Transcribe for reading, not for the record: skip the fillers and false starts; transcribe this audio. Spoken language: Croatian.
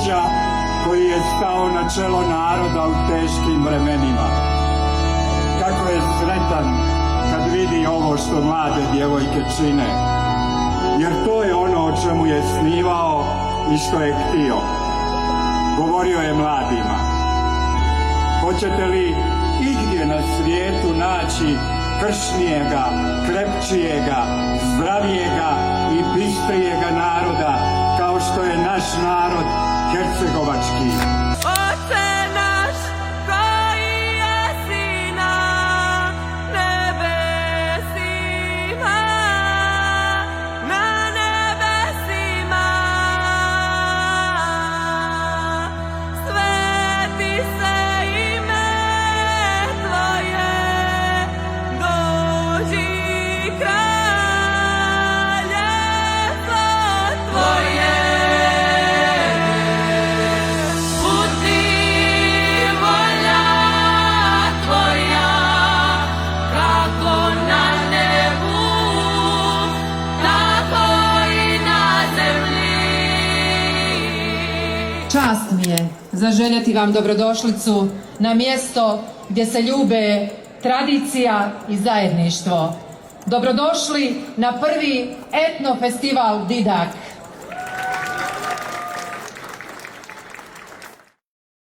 vođa koji je stao na čelo naroda u teškim vremenima. Kako je sretan kad vidi ovo što mlade djevojke čine, jer to je ono o čemu je snivao i što je htio. Govorio je mladima: hoćete li igdje na svijetu naći kršnijega, krepčijega, zdravijega i bistrijega naroda kao što je naš narod hercegovački? Čast mi je zaželjeti vam dobrodošlicu na mjesto gdje se ljube tradicija i zajedništvo. Dobrodošli na prvi etno festival Didak.